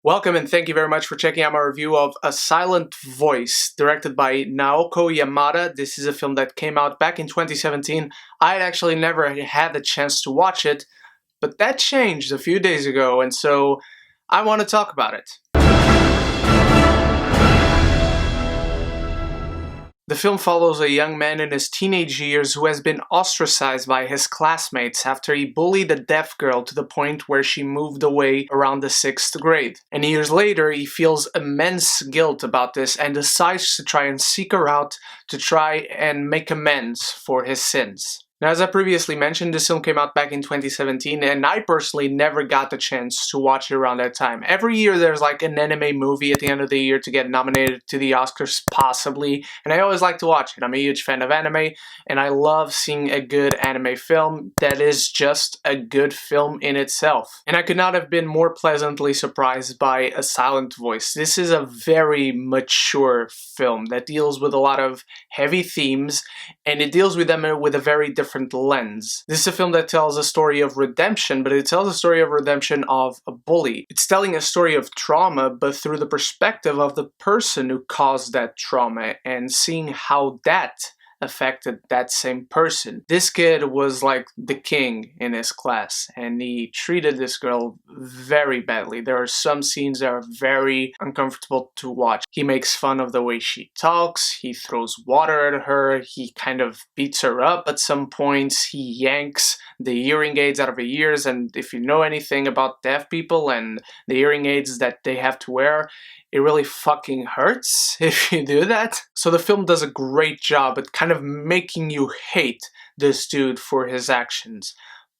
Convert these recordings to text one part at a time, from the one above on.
Welcome and thank you very much for checking out my review of A Silent Voice, directed by Naoko Yamada. This is a film that came out back in 2017. I had actually never had the chance to watch it, but that changed a few days ago, and so I want to talk about it. The film follows a young man in his teenage years who has been ostracized by his classmates after he bullied a deaf girl to the point where she moved away around the 6th grade. And years later, he feels immense guilt about this and decides to try and seek her out to try and make amends for his sins. Now, as I previously mentioned, this film came out back in 2017, and I personally never got the chance to watch it around that time. Every year there's like an anime movie at the end of the year to get nominated to the Oscars, possibly, and I always like to watch it. I'm a huge fan of anime, and I love seeing a good anime film that is just a good film in itself. And I could not have been more pleasantly surprised by A Silent Voice. This is a very mature film that deals with a lot of heavy themes, and it deals with them with a very different lens. This is a film that tells a story of redemption, but it tells a story of redemption of a bully. It's telling a story of trauma, but through the perspective of the person who caused that trauma and seeing how that affected that same person. This kid was like the king in his class, and he treated this girl very badly. There are some scenes that are very uncomfortable to watch. He makes fun of the way she talks, he throws water at her, he kind of beats her up at some points, he yanks the hearing aids out of her ears, and if you know anything about deaf people and the hearing aids that they have to wear, it really fucking hurts if you do that. So the film does a great job at kind of making you hate this dude for his actions.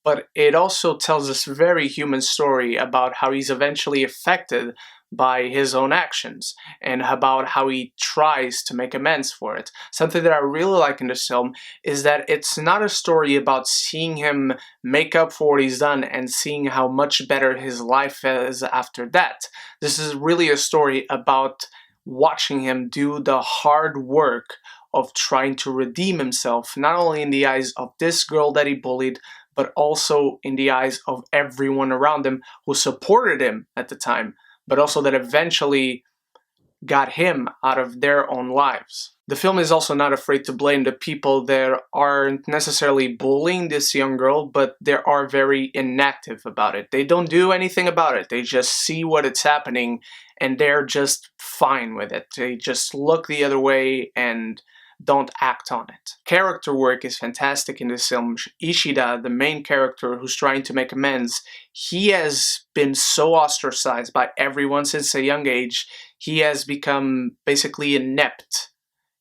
But it also tells this very human story about how he's eventually affected by his own actions and about how he tries to make amends for it. Something that I really like in this film is that it's not a story about seeing him make up for what he's done and seeing how much better his life is after that. This is really a story about watching him do the hard work of trying to redeem himself, not only in the eyes of this girl that he bullied, but also in the eyes of everyone around him who supported him at the time, but also that eventually got him out of their own lives. The film is also not afraid to blame the people that aren't necessarily bullying this young girl, but they are very inactive about it. They don't do anything about it. They just see what is happening and they're just fine with it. They just look the other way and don't act on it. Character work is fantastic in this film. Ishida, the main character who's trying to make amends, he has been so ostracized by everyone since a young age. He has become basically inept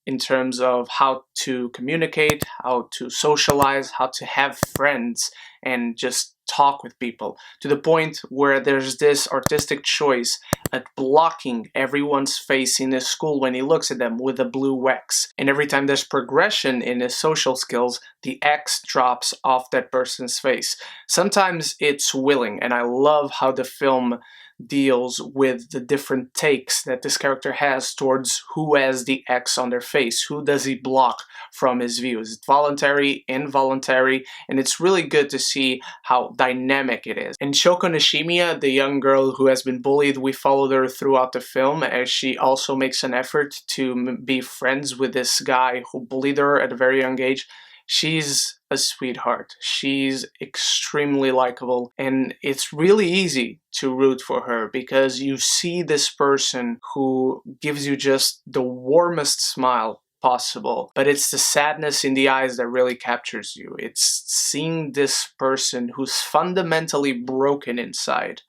in terms of how to communicate, how to socialize, how to have friends, and just talk with people, to the point where there's this artistic choice at blocking everyone's face in his school when he looks at them with a blue X. And every time there's progression in his social skills, the X drops off that person's face. Sometimes it's willing, and I love how the film deals with the different takes that this character has towards who has the X on their face, who does he block from his view. Is it voluntary, involuntary, and it's really good to see how dynamic it is. In Shoko Nishimiya, the young girl who has been bullied, we followed her throughout the film as she also makes an effort to be friends with this guy who bullied her at a very young age. She's a sweetheart. She's extremely likable, and it's really easy to root for her because you see this person who gives you just the warmest smile possible, but it's the sadness in the eyes that really captures you. It's seeing this person who's fundamentally broken inside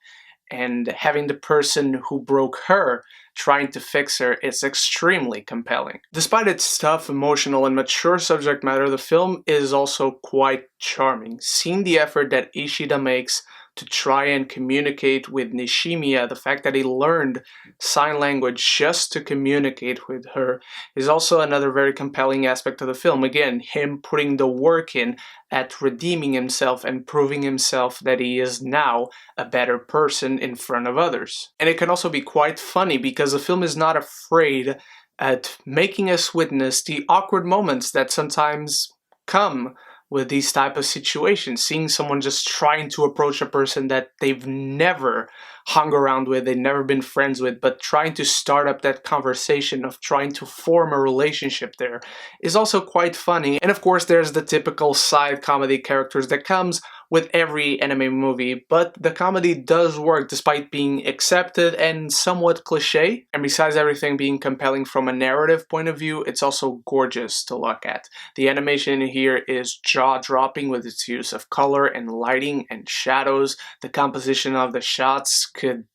and having the person who broke her trying to fix her is extremely compelling. Despite its tough, emotional, and mature subject matter, the film is also quite charming. Seeing the effort that Ishida makes to try and communicate with Nishimiya, the fact that he learned sign language just to communicate with her, is also another very compelling aspect of the film. Again, him putting the work in at redeeming himself and proving himself that he is now a better person in front of others. And it can also be quite funny because the film is not afraid at making us witness the awkward moments that sometimes come with these type of situations, seeing someone just trying to approach a person that they've never hung around with, they've never been friends with, but trying to start up that conversation of trying to form a relationship there is also quite funny. And of course there's the typical side comedy characters that comes with every anime movie, but the comedy does work despite being accepted and somewhat cliche. And besides everything being compelling from a narrative point of view, it's also gorgeous to look at. The animation here is jaw-dropping with its use of color and lighting and shadows. The composition of the shots could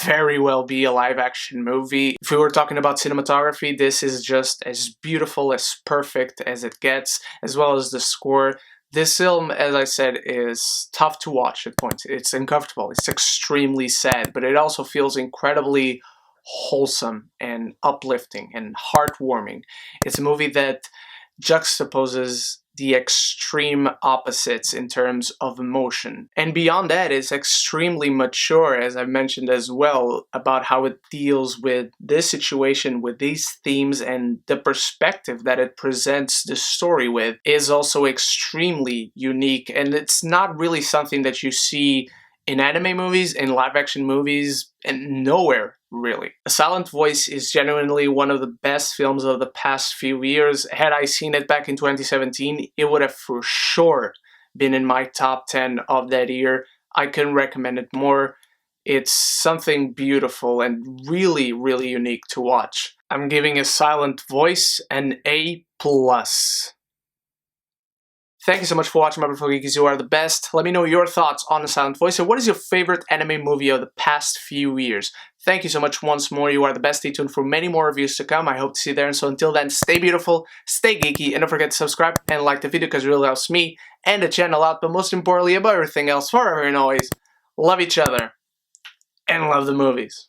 very well be a live-action movie. If we were talking about cinematography, this is just as beautiful, as perfect as it gets, as well as the score. This film, as I said, is tough to watch at points. It's uncomfortable, it's extremely sad, but it also feels incredibly wholesome and uplifting and heartwarming. It's a movie that juxtaposes the extreme opposites in terms of emotion. And beyond that, it's extremely mature, as I mentioned as well, about how it deals with this situation, with these themes, and the perspective that it presents the story with is also extremely unique. And it's not really something that you see in anime movies, in live action movies, and nowhere really. A Silent Voice is genuinely one of the best films of the past few years. Had I seen it back in 2017, it would have for sure been in my top 10 of that year. I couldn't recommend it more. It's something beautiful and really, really unique to watch. I'm giving A Silent Voice an A+. Thank you so much for watching, my beautiful geekies. You are the best. Let me know your thoughts on A Silent Voice, and what is your favorite anime movie of the past few years? Thank you so much once more. You are the best. Stay tuned for many more reviews to come. I hope to see you there. And so until then, stay beautiful, stay geeky, and don't forget to subscribe and like the video because it really helps me and the channel out. But most importantly, above everything else, forever and always, love each other and love the movies.